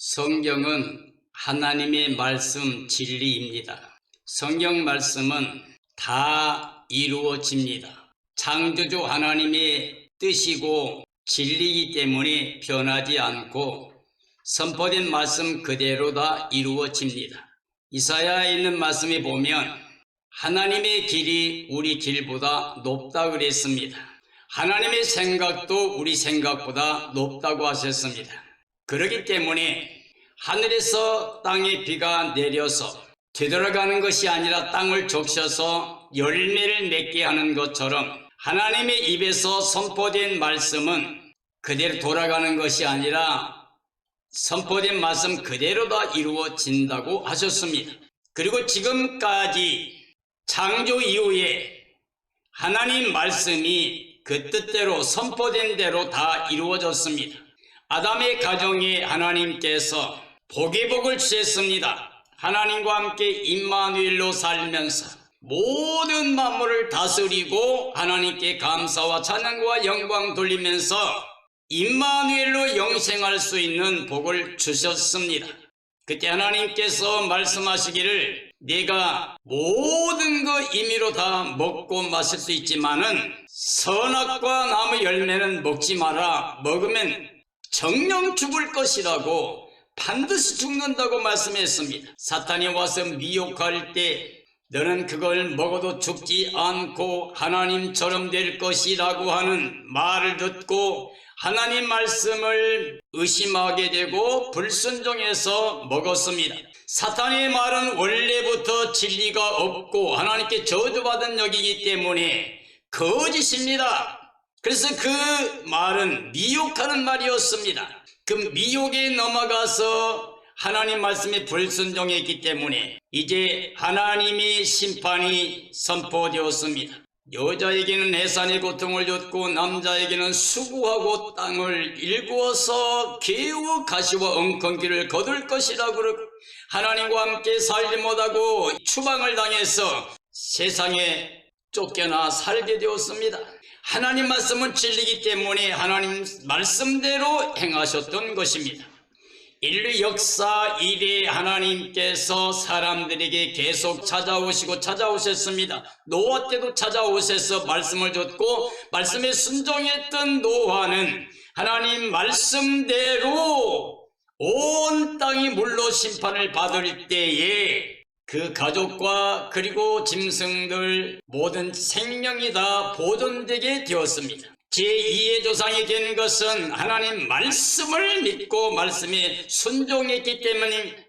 성경은 하나님의 말씀 진리입니다. 성경 말씀은 다 이루어집니다. 창조주 하나님의 뜻이고 진리이기 때문에 변하지 않고 선포된 말씀 그대로 다 이루어집니다. 이사야에 있는 말씀에 보면 하나님의 길이 우리 길보다 높다 그랬습니다. 하나님의 생각도 우리 생각보다 높다고 하셨습니다. 그렇기 때문에 하늘에서 땅에 비가 내려서 되돌아가는 것이 아니라 땅을 적셔서 열매를 맺게 하는 것처럼 하나님의 입에서 선포된 말씀은 그대로 돌아가는 것이 아니라 선포된 말씀 그대로 다 이루어진다고 하셨습니다. 그리고 지금까지 창조 이후에 하나님 말씀이 그 뜻대로 선포된 대로 다 이루어졌습니다. 아담의 가정에 하나님께서 복의 복을 주셨습니다. 하나님과 함께 임마누엘로 살면서 모든 만물을 다스리고 하나님께 감사와 찬양과 영광 돌리면서 임마누엘로 영생할 수 있는 복을 주셨습니다. 그때 하나님께서 말씀하시기를 내가 모든 것 임의로 다 먹고 마실 수 있지만은 선악과 나무 열매는 먹지 마라. 먹으면 정령 죽을 것이라고 반드시 죽는다고 말씀했습니다. 사탄이 와서 미혹할 때 너는 그걸 먹어도 죽지 않고 하나님처럼 될 것이라고 하는 말을 듣고 하나님 말씀을 의심하게 되고 불순종해서 먹었습니다. 사탄의 말은 원래부터 진리가 없고 하나님께 저주받은 역이기 때문에 거짓입니다. 그래서 그 말은 미혹하는 말이었습니다. 그 미혹에 넘어가서 하나님 말씀에 불순종했기 때문에 이제 하나님의 심판이 선포되었습니다. 여자에게는 해산의 고통을 줬고 남자에게는 수고하고 땅을 일구어서 개와 가시와 엉겅퀴를 거둘 것이라고 그러고 하나님과 함께 살지 못하고 추방을 당해서 세상에 쫓겨나 살게 되었습니다. 하나님 말씀은 진리이기 때문에 하나님 말씀대로 행하셨던 것입니다. 인류 역사 이래 하나님께서 사람들에게 계속 찾아오셨습니다. 노아 때도 찾아오셔서 말씀을 줬고 말씀에 순종했던 노아는 하나님 말씀대로 온 땅이 물로 심판을 받을 때에 그 가족과 그리고 짐승들 모든 생명이 다 보존되게 되었습니다. 제2의 조상이 된 것은 하나님 말씀을 믿고 말씀에 순종했기 때문입니다.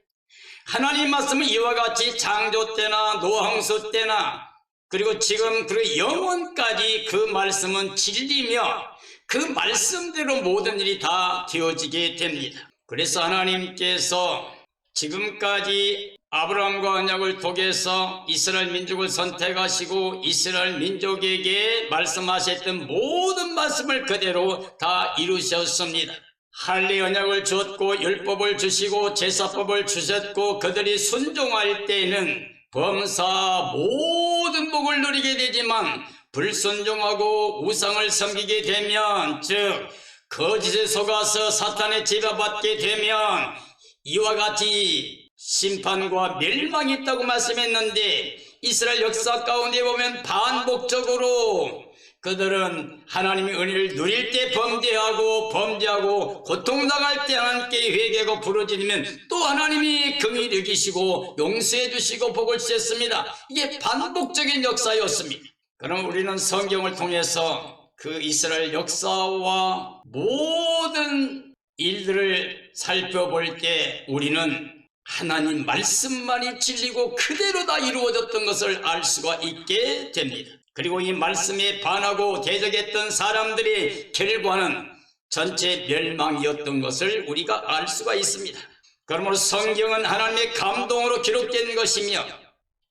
하나님 말씀은 이와 같이 창조 때나 노항수 때나 그리고 지금 그리고 영원까지 그 말씀은 진리며 그 말씀대로 모든 일이 다 되어지게 됩니다. 그래서 하나님께서 지금까지 아브라함과 언약을 통해서 이스라엘 민족을 선택하시고 이스라엘 민족에게 말씀하셨던 모든 말씀을 그대로 다 이루셨습니다. 할례 언약을 주었고 율법을 주시고 제사법을 주셨고 그들이 순종할 때는 범사 모든 복을 누리게 되지만 불순종하고 우상을 섬기게 되면 즉 거짓에 속아서 사탄의 지배받게 되면 이와 같이 심판과 멸망이 있다고 말씀했는데 이스라엘 역사 가운데 보면 반복적으로 그들은 하나님의 은혜를 누릴 때 범죄하고 고통당할 때 하나님께 회개하고 부르짖으면 또 하나님이 긍휼히 여기시고 용서해 주시고 복을 주셨습니다. 이게 반복적인 역사였습니다. 그럼 우리는 성경을 통해서 그 이스라엘 역사와 모든 일들을 살펴볼 때 우리는 하나님 말씀만이 진리고 그대로 다 이루어졌던 것을 알 수가 있게 됩니다. 그리고 이 말씀에 반하고 대적했던 사람들의 결과는 전체 멸망이었던 것을 우리가 알 수가 있습니다. 그러므로 성경은 하나님의 감동으로 기록된 것이며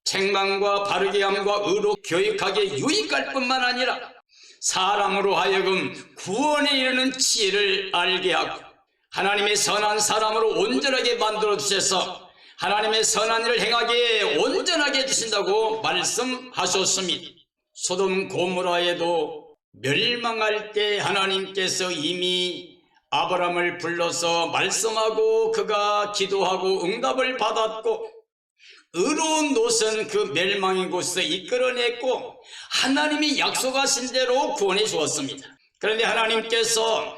책망과 바르게 함과 의로 교육하기에 유익할 뿐만 아니라 사람으로 하여금 구원에 이르는 지혜를 알게 하고 하나님의 선한 사람으로 온전하게 만들어 주셔서 하나님의 선한 일을 행하기에 온전하게 해주신다고 말씀하셨습니다. 소돔 고모라에도 멸망할 때 하나님께서 이미 아브라함을 불러서 말씀하고 그가 기도하고 응답을 받았고 의로운 롯은 그 멸망의 곳에서 이끌어냈고 하나님이 약속하신 대로 구원해 주었습니다. 그런데 하나님께서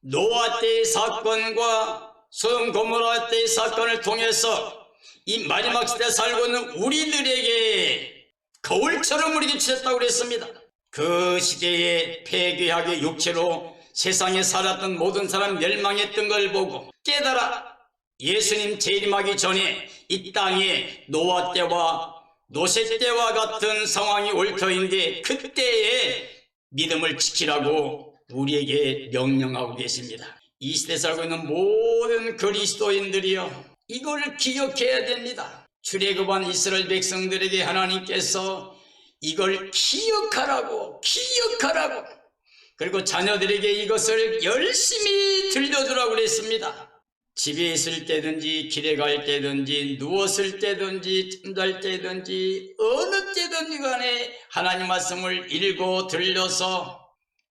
노아 때의 사건과 소돔 고모라 때의 사건을 통해서 이 마지막 시대에 살고 있는 우리들에게 거울처럼 우리에게 주셨다고 그랬습니다. 그 시대에 폐괴하게 육체로 세상에 살았던 모든 사람 멸망했던 걸 보고 깨달아 예수님 재림하기 전에 이 땅에 노아 때와 노세 때와 같은 상황이 올 터인데 그때에 믿음을 지키라고 우리에게 명령하고 계십니다. 이 시대에 살고 있는 모든 그리스도인들이요, 이걸 기억해야 됩니다. 출애굽한 이스라엘 백성들에게 하나님께서 이걸 기억하라고 그리고 자녀들에게 이것을 열심히 들려주라고 그랬습니다. 집에 있을 때든지 길에 갈 때든지 누웠을 때든지 잠잘 때든지 어느 때든지 간에 하나님 말씀을 읽어 들려서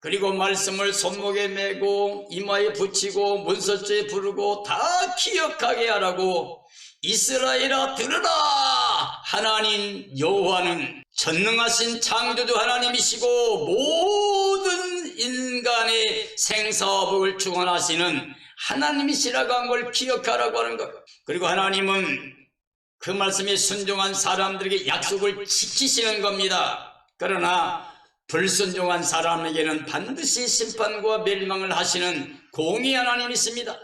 그리고 말씀을 손목에 메고 이마에 붙이고 문설주에 부르고 다 기억하게 하라고 이스라엘아 들으라! 하나님 여호와는 전능하신 창조주 하나님이시고 모든 인간의 생사복을 주관하시는 하나님이시라고 한 걸 기억하라고 하는 것. 그리고 하나님은 그 말씀에 순종한 사람들에게 약속을 지키시는 겁니다. 그러나 불순종한 사람에게는 반드시 심판과 멸망을 하시는 공의 하나님이십니다.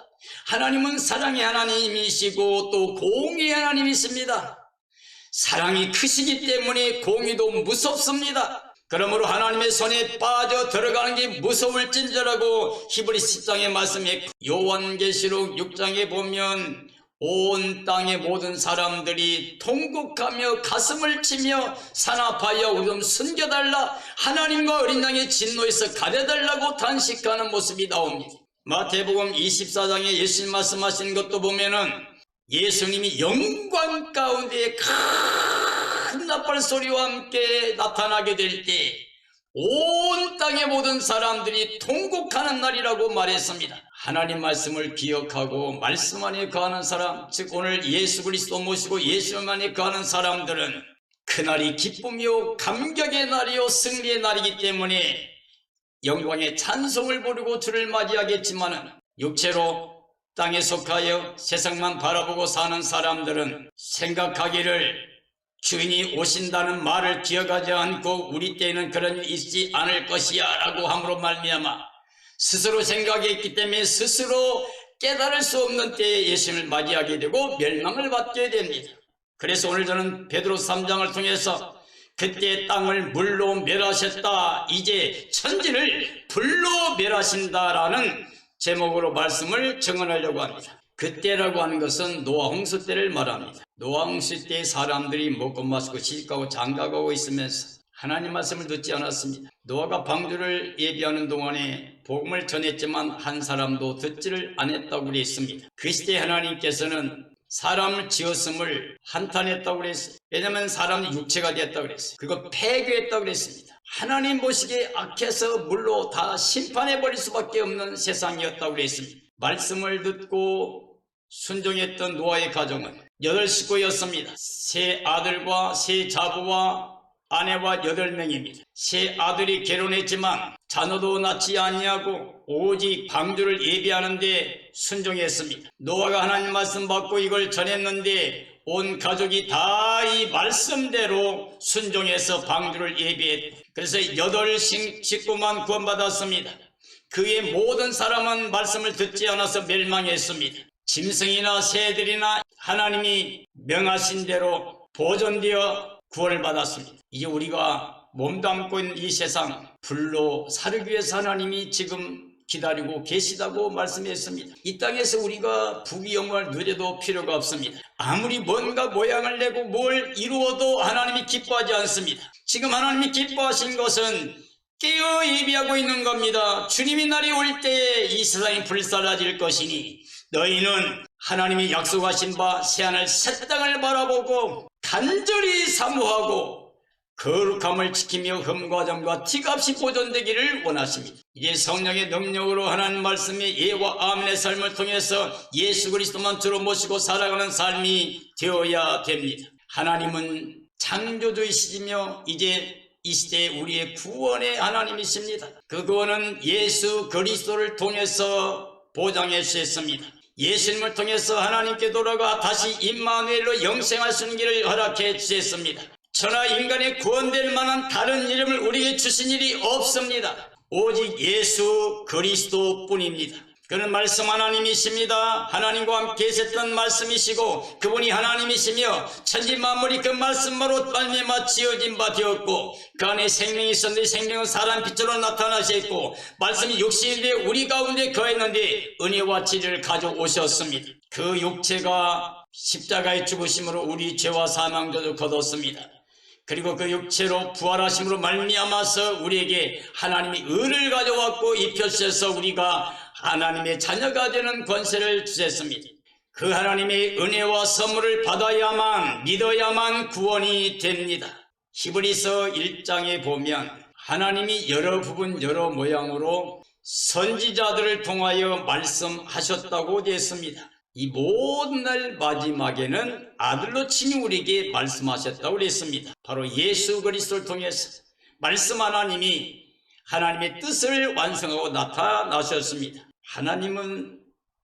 하나님은 사랑의 하나님이시고 또 공의 하나님이십니다. 사랑이 크시기 때문에 공의도 무섭습니다. 그러므로 하나님의 손에 빠져 들어가는 게 무서울진저라고 히브리서 10장의 말씀에 요한계시록 6장에 보면 온 땅의 모든 사람들이 통곡하며 가슴을 치며 산업하여 우리 좀 숨겨달라, 하나님과 어린 양의 진노에서 가려달라고 단식하는 모습이 나옵니다. 마태복음 24장에 예수님 말씀하신 것도 보면은 예수님이 영광 가운데 큰 나팔 소리와 함께 나타나게 될 때 온 땅의 모든 사람들이 통곡하는 날이라고 말했습니다. 하나님 말씀을 기억하고 말씀 안에 거하는 사람, 즉 오늘 예수 그리스도 모시고 예수 안에 거하는 사람들은 그날이 기쁨이요 감격의 날이요 승리의 날이기 때문에 영광의 찬송을 부르고 주를 맞이하겠지만은 육체로 땅에 속하여 세상만 바라보고 사는 사람들은 생각하기를 주인이 오신다는 말을 기억하지 않고 우리 때에는 그런 일이 있지 않을 것이야 라고 함으로 말미암아 스스로 생각했기 때문에 스스로 깨달을 수 없는 때에 예수님을 맞이하게 되고 멸망을 받게 됩니다. 그래서 오늘 저는 베드로 3장을 통해서 그때 땅을 물로 멸하셨다, 이제 천지를 불로 멸하신다라는 제목으로 말씀을 증언하려고 합니다. 그때라고 하는 것은 노아 홍수 때를 말합니다. 노아 홍수 때 사람들이 먹고 마시고 시집가고 장가가고 있으면서 하나님 말씀을 듣지 않았습니다. 노아가 방주를 예비하는 동안에 복음을 전했지만 한 사람도 듣지를 않았다고 그랬습니다. 그 시대에 하나님께서는 사람을 지었음을 한탄했다고 그랬어요. 왜냐하면 사람이 육체가 됐다고 그랬어요. 그리고 폐괴했다고 그랬습니다. 하나님 보시기에 악해서 물로 다 심판해버릴 수밖에 없는 세상이었다고 그랬습니다. 말씀을 듣고 순종했던 노아의 가정은 8식구였습니다. 세 아들과 세 자부와 아내와 8명입니다. 세 아들이 결혼했지만 자녀도 낳지 아니하고 오직 방주를 예비하는데 순종했습니다. 노아가 하나님 말씀 받고 이걸 전했는데 온 가족이 다 이 말씀대로 순종해서 방주를 예비했고, 그래서 8식구만 구원받았습니다. 그의 모든 사람은 말씀을 듣지 않아서 멸망했습니다. 짐승이나 새들이나 하나님이 명하신 대로 보존되어 구원을 받았습니다. 이제 우리가 몸담고 있는 이 세상 불로 사르기 위해서 하나님이 지금 기다리고 계시다고 말씀했습니다. 이 땅에서 우리가 부귀영화를 누려도 필요가 없습니다. 아무리 뭔가 모양을 내고 뭘 이루어도 하나님이 기뻐하지 않습니다. 지금 하나님이 기뻐하신 것은 깨어 예비하고 있는 겁니다. 주님이 날이 올 때에 이 세상이 불사라질 것이니 너희는 하나님이 약속하신 바 새하늘 새 땅을 바라보고 간절히 사모하고 거룩함을 지키며 흠과 점과 티가 없이 보존되기를 원하십니다. 이제 성령의 능력으로 하나님 말씀의 예와 아멘의 삶을 통해서 예수 그리스도만 주로 모시고 살아가는 삶이 되어야 됩니다. 하나님은 창조주이시며 이제 이 시대에 우리의 구원의 하나님이십니다. 그 구원은 예수 그리스도를 통해서 보장해 주셨습니다. 예수님을 통해서 하나님께 돌아가 다시 임마누엘로 영생할 수 있는 길을 허락해 주셨습니다. 천하 인간의 구원될 만한 다른 이름을 우리에게 주신 일이 없습니다. 오직 예수 그리스도뿐입니다. 그는 말씀 하나님이십니다. 하나님과 함께 계셨던 말씀이시고 그분이 하나님이시며 천지 만물이 그 말씀으로 말미암아 지어진 바 되었고 그 안에 생명이 있었는데 생명은 사람 빛으로 나타나셨고 말씀이 육신이 되어 우리 가운데 거했는데 은혜와 진리를 가져오셨습니다. 그 육체가 십자가의 죽으심으로 우리 죄와 사망조도 거뒀습니다. 그리고 그 육체로 부활하심으로 말미암아서 우리에게 하나님이 의를 가져왔고 입혀주셔서 우리가 하나님의 자녀가 되는 권세를 주셨습니다. 그 하나님의 은혜와 선물을 받아야만 믿어야만 구원이 됩니다. 히브리서 1장에 보면 하나님이 여러 부분 여러 모양으로 선지자들을 통하여 말씀하셨다고 되어 있습니다. 이 모든 날 마지막에는 아들로 친히 우리에게 말씀하셨다고 그랬습니다. 바로 예수 그리스도를 통해서 말씀 하나님이 하나님의 뜻을 완성하고 나타나셨습니다. 하나님은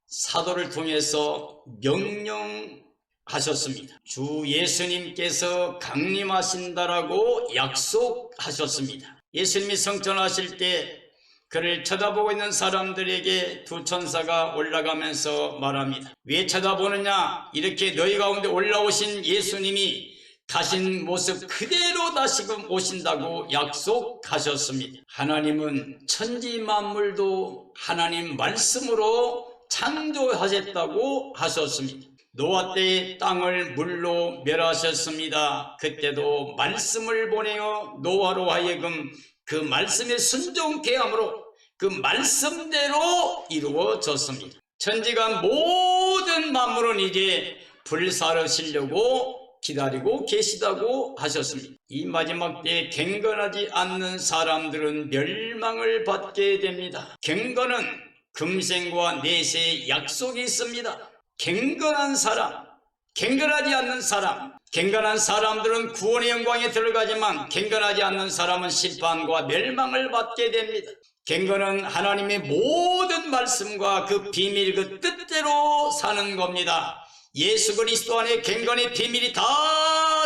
사도를 통해서 명령하셨습니다. 주 예수님께서 강림하신다라고 약속하셨습니다. 예수님이 성천하실 때 그를 쳐다보고 있는 사람들에게 두 천사가 올라가면서 말합니다. 왜 쳐다보느냐? 이렇게 너희 가운데 올라오신 예수님이 가신 모습 그대로 다시금 오신다고 약속하셨습니다. 하나님은 천지 만물도 하나님 말씀으로 창조하셨다고 하셨습니다. 노아 때에 땅을 물로 멸하셨습니다. 그때도 말씀을 보내어 노아로 하여금 그 말씀에 순종케 함으로 그 말씀대로 이루어졌습니다. 천지가 모든 만물은 이제 불사르시려고 기다리고 계시다고 하셨습니다. 이 마지막 때에 경건하지 않는 사람들은 멸망을 받게 됩니다. 경건은 금생과 내세의 약속이 있습니다. 경건한 사람, 경건하지 않는 사람, 경건한 사람들은 구원의 영광에 들어가지만 경건하지 않는 사람은 심판과 멸망을 받게 됩니다. 경건은 하나님의 모든 말씀과 그 비밀 그 뜻대로 사는 겁니다. 예수 그리스도 안에 경건의 비밀이 다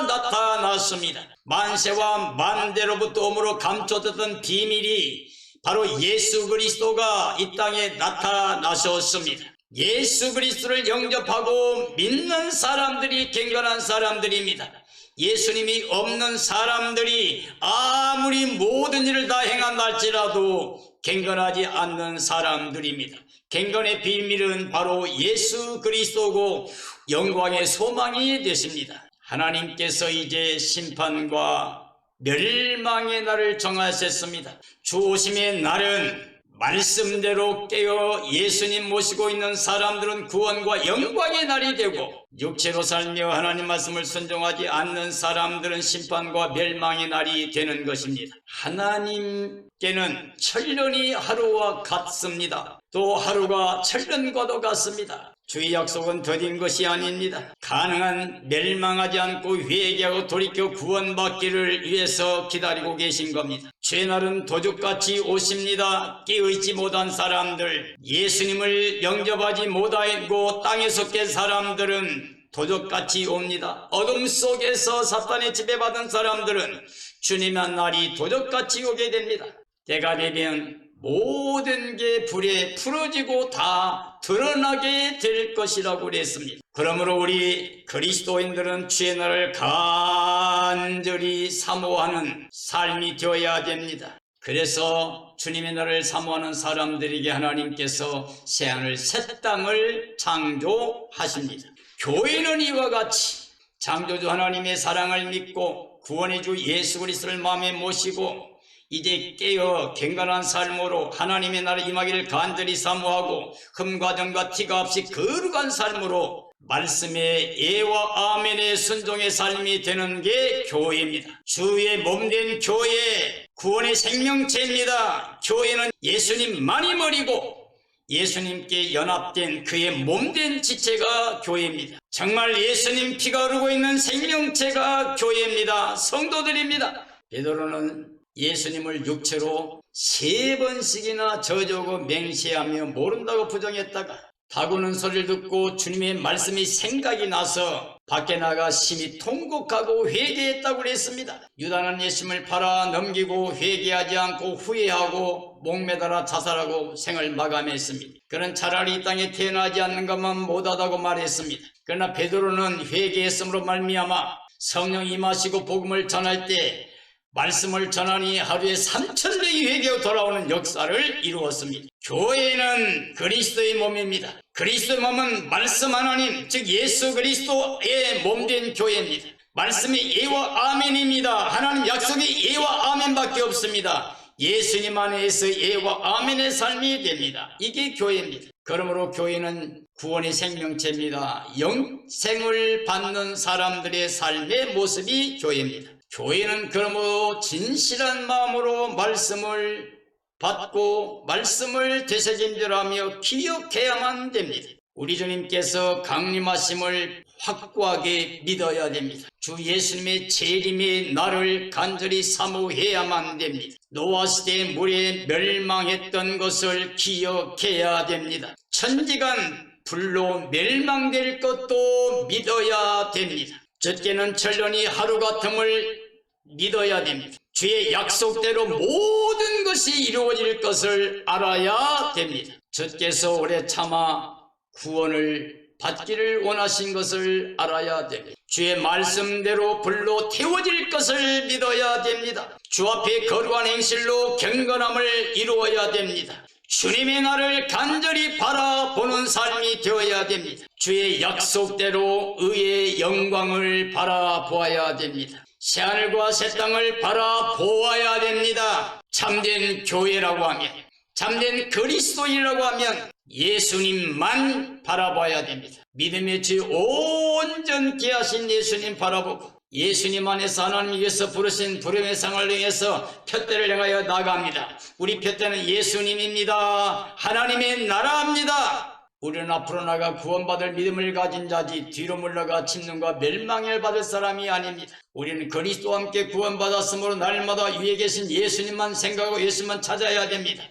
나타났습니다. 만세와 만대로부터 오므로 감춰졌던 비밀이 바로 예수 그리스도가 이 땅에 나타나셨습니다. 예수 그리스도를 영접하고 믿는 사람들이 경건한 사람들입니다. 예수님이 없는 사람들이 아무리 모든 일을 다 행한다 할지라도 경건하지 않는 사람들입니다. 경건의 비밀은 바로 예수 그리스도고 영광의 소망이 되십니다. 하나님께서 이제 심판과 멸망의 날을 정하셨습니다. 주 오심의 날은 말씀대로 깨어 예수님 모시고 있는 사람들은 구원과 영광의 날이 되고 육체로 살며 하나님 말씀을 순종하지 않는 사람들은 심판과 멸망의 날이 되는 것입니다. 하나님께는 천년이 하루와 같습니다. 또 하루가 천년과도 같습니다. 주의 약속은 더딘 것이 아닙니다. 가능한 멸망하지 않고 회개하고 돌이켜 구원받기를 위해서 기다리고 계신 겁니다. 주의 날은 도둑같이 오십니다. 깨어있지 못한 사람들, 예수님을 영접하지 못하고 땅에서 깬 사람들은 도둑같이 옵니다. 어둠 속에서 사탄의 지배받은 사람들은 주님의 날이 도둑같이 오게 됩니다. 때가 되면 모든 게 불에 풀어지고 다 드러나게 될 것이라고 그랬습니다. 그러므로 우리 그리스도인들은 주의 날을 간절히 사모하는 삶이 되어야 됩니다. 그래서 주님의 날을 사모하는 사람들에게 하나님께서 새하늘 새 땅을 창조하십니다. 교회는 이와 같이 창조주 하나님의 사랑을 믿고 구원의 주 예수 그리스도를 마음에 모시고 이제 깨어 경건한 삶으로 하나님의 나라 임하기를 간절히 사모하고 흠과 점과 티가 없이 거룩한 삶으로 말씀의 예와 아멘의 순종의 삶이 되는 게 교회입니다. 주의 몸된 교회, 구원의 생명체입니다. 교회는 예수님만이 머리고 예수님께 연합된 그의 몸된 지체가 교회입니다. 정말 예수님 피가 흐르고 있는 생명체가 교회입니다. 성도들입니다. 베드로는 예수님을 육체로 3번씩이나 저주고 맹세하며 모른다고 부정했다가 다구는 소리를 듣고 주님의 말씀이 생각이 나서 밖에 나가 심히 통곡하고 회개했다고 그랬습니다. 유다는 예수님을 팔아 넘기고 회개하지 않고 후회하고 목매달아 자살하고 생을 마감했습니다. 그는 차라리 이 땅에 태어나지 않는 것만 못하다고 말했습니다. 그러나 베드로는 회개했음으로 말미암아 성령이 임하시고 복음을 전할 때 말씀을 전하니 하루에 3,000명이 회개하고 돌아오는 역사를 이루었습니다. 교회는 그리스도의 몸입니다. 그리스도의 몸은 말씀 하나님, 즉 예수 그리스도의 몸된 교회입니다. 말씀이 예와 아멘입니다. 하나님 약속이 예와 아멘밖에 없습니다. 예수님 안에서 예와 아멘의 삶이 됩니다. 이게 교회입니다. 그러므로 교회는 구원의 생명체입니다. 영생을 받는 사람들의 삶의 모습이 교회입니다. 교회는 그러므로 진실한 마음으로 말씀을 받고 말씀을 되새김질하며 기억해야만 됩니다. 우리 주님께서 강림하심을 확고하게 믿어야 됩니다. 주 예수님의 재림의 날을 간절히 사모해야만 됩니다. 노아 시대 물에 멸망했던 것을 기억해야 됩니다. 천지간 불로 멸망될 것도 믿어야 됩니다. 첫째는 천년이 하루 같음을 믿어야 됩니다. 주의 약속대로 모든 것이 이루어질 것을 알아야 됩니다. 주께서 오래 참아 구원을 받기를 원하신 것을 알아야 됩니다. 주의 말씀대로 불로 태워질 것을 믿어야 됩니다. 주 앞에 거룩한 행실로 경건함을 이루어야 됩니다. 주님의 날을 간절히 바라보는 삶이 되어야 됩니다. 주의 약속대로 의의 영광을 바라보아야 됩니다. 새하늘과 새 땅을 바라보아야 됩니다. 참된 교회라고 하면, 참된 그리스도인이라고 하면 예수님만 바라봐야 됩니다. 믿음의 주 온전케 하신 예수님 바라보고 예수님 안에서 하나님께서 부르신 부름의 상을 향해서 푯대를 향하여 나갑니다. 우리 푯대는 예수님입니다. 하나님의 나라입니다. 우리는 앞으로 나가 구원받을 믿음을 가진 자지 뒤로 물러가 침노과 멸망을 받을 사람이 아닙니다. 우리는 그리스도와 함께 구원받았으므로 날마다 위에 계신 예수님만 생각하고 예수님만 찾아야 됩니다.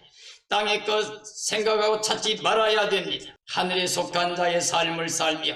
땅의 것 생각하고 찾지 말아야 됩니다. 하늘에 속한 자의 삶을 살며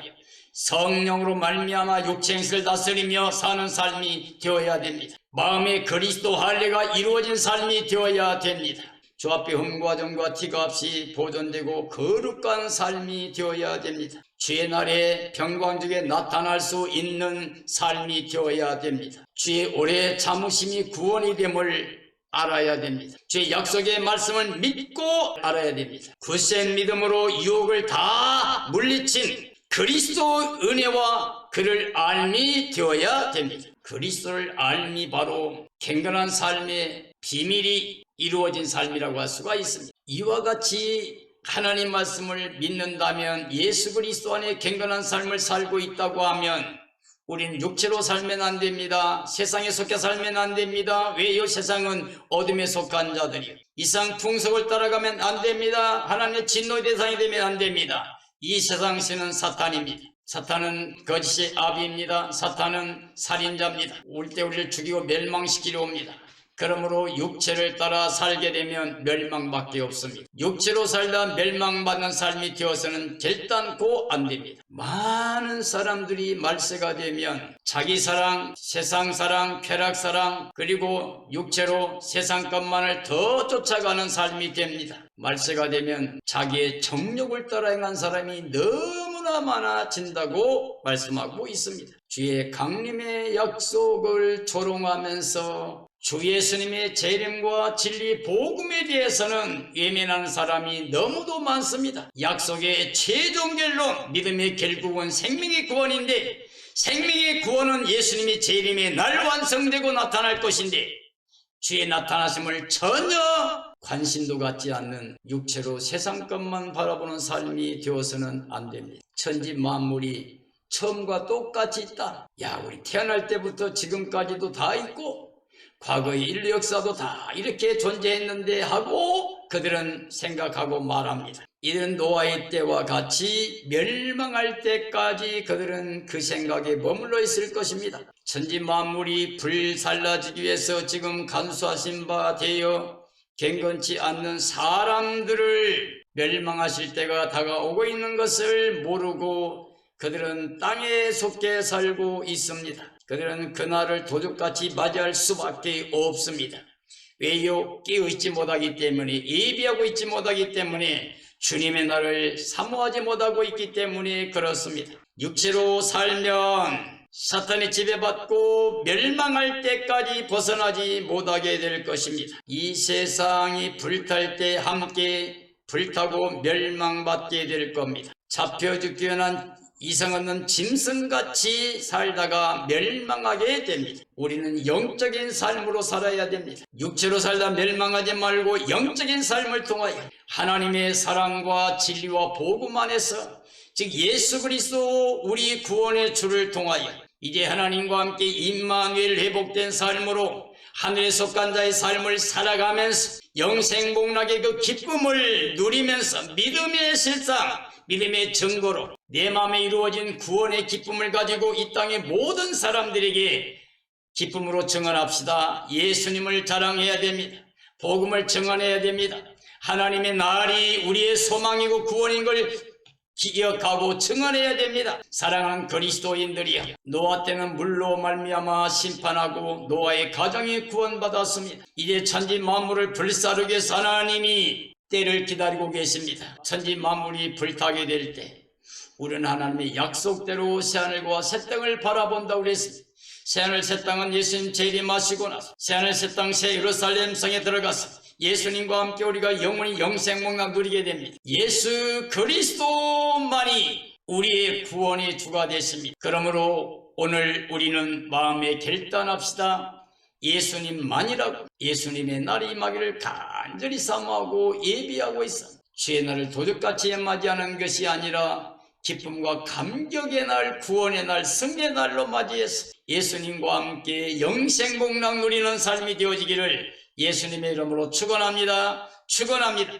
성령으로 말미암아 육체 행실을 다스리며 사는 삶이 되어야 됩니다. 마음에 그리스도 할례가 이루어진 삶이 되어야 됩니다. 주 앞에 흠과 정과 티가 없이 보존되고 거룩한 삶이 되어야 됩니다. 주의 날에 평강중에 나타날 수 있는 삶이 되어야 됩니다. 주의 오래 참으심이 구원이 됨을 알아야 됩니다. 주의 약속의 말씀을 믿고 알아야 됩니다. 굳센 믿음으로 유혹을 다 물리친 그리스도 은혜와 그를 알미 되어야 됩니다. 그리스도를 알미 바로 경건한 삶의 비밀이 이루어진 삶이라고 할 수가 있습니다. 이와 같이 하나님 말씀을 믿는다면 예수 그리스도 안에 경건한 삶을 살고 있다고 하면 우리는 육체로 살면 안 됩니다. 세상에 속해 살면 안 됩니다. 왜요? 세상은 어둠에 속한 자들이요. 이상 풍속을 따라가면 안 됩니다. 하나님의 진노의 대상이 되면 안 됩니다. 이 세상 신은 사탄입니다. 사탄은 거짓의 아비입니다. 사탄은 살인자입니다. 올 때 우리를 죽이고 멸망시키려 옵니다. 그러므로 육체를 따라 살게 되면 멸망밖에 없습니다. 육체로 살다 멸망받는 삶이 되어서는 결단코 안 됩니다. 많은 사람들이 말세가 되면 자기 사랑, 세상 사랑, 쾌락 사랑, 그리고 육체로 세상 것만을 더 쫓아가는 삶이 됩니다. 말세가 되면 자기의 정욕을 따라 행한 사람이 너무나 많아진다고 말씀하고 있습니다. 주의 강림의 약속을 조롱하면서 주 예수님의 재림과 진리 복음에 대해서는 외면하는 사람이 너무도 많습니다. 약속의 최종 결론, 믿음의 결국은 생명의 구원인데 생명의 구원은 예수님의 재림에 날 완성되고 나타날 것인데 주의 나타나심을 전혀 관심도 갖지 않는 육체로 세상 것만 바라보는 삶이 되어서는 안 됩니다. 천지 만물이 처음과 똑같이 있다. 야, 우리 태어날 때부터 지금까지도 다 있고 과거의 인류 역사도 다 이렇게 존재했는데 하고 그들은 생각하고 말합니다. 이런 노아의 때와 같이 멸망할 때까지 그들은 그 생각에 머물러 있을 것입니다. 천지 만물이 불살라지기 위해서 지금 간수하신 바 되어 경건치 않는 사람들을 멸망하실 때가 다가오고 있는 것을 모르고 그들은 땅에 속해 살고 있습니다. 그들은 그날을 도둑같이 맞이할 수밖에 없습니다. 왜요? 깨어있지 못하기 때문에, 예비하고 있지 못하기 때문에, 주님의 날을 사모하지 못하고 있기 때문에 그렇습니다. 육체로 살면 사탄의 지배받고 멸망할 때까지 벗어나지 못하게 될 것입니다. 이 세상이 불탈 때 함께 불타고 멸망받게 될 겁니다. 잡혀 죽기 위한 이성 없는 짐승같이 살다가 멸망하게 됩니다. 우리는 영적인 삶으로 살아야 됩니다. 육체로 살다 멸망하지 말고 영적인 삶을 통하여 하나님의 사랑과 진리와 복음 안에서, 즉 예수 그리스도 우리 구원의 주를 통하여 이제 하나님과 함께 임마누엘 회복된 삶으로 하늘에 속한 자의 삶을 살아가면서 영생복락의 그 기쁨을 누리면서 믿음의 실상, 믿음의 증거로 내 마음에 이루어진 구원의 기쁨을 가지고 이 땅의 모든 사람들에게 기쁨으로 증언합시다. 예수님을 자랑해야 됩니다. 복음을 증언해야 됩니다. 하나님의 날이 우리의 소망이고 구원인 걸 기억하고 증언해야 됩니다. 사랑하는 그리스도인들이여, 노아 때는 물로 말미암아 심판하고 노아의 가정이 구원받았습니다. 이제 천지 만물을 불사르기 위해서 하나님이 때를 기다리고 계십니다. 천지 만물이 불타게 될 때 우리는 하나님의 약속대로 새하늘과 새 땅을 바라본다고 그랬습니다. 새하늘 새 땅은 예수님 재림하시고 나서 새하늘 새 땅 새 예루살렘 성에 들어가서 예수님과 함께 우리가 영원히 영생복락 누리게 됩니다. 예수 그리스도만이 우리의 구원의 주가 되십니다. 그러므로 오늘 우리는 마음에 결단합시다. 예수님만이라고, 예수님의 날이 임하기를 간절히 사모하고 예비하고 있어 주의 날을 도둑같이 맞이하는 것이 아니라 기쁨과 감격의 날, 구원의 날, 승리의 날로 맞이해서 예수님과 함께 영생복락 누리는 삶이 되어지기를 예수님의 이름으로 축원합니다. 축원합니다.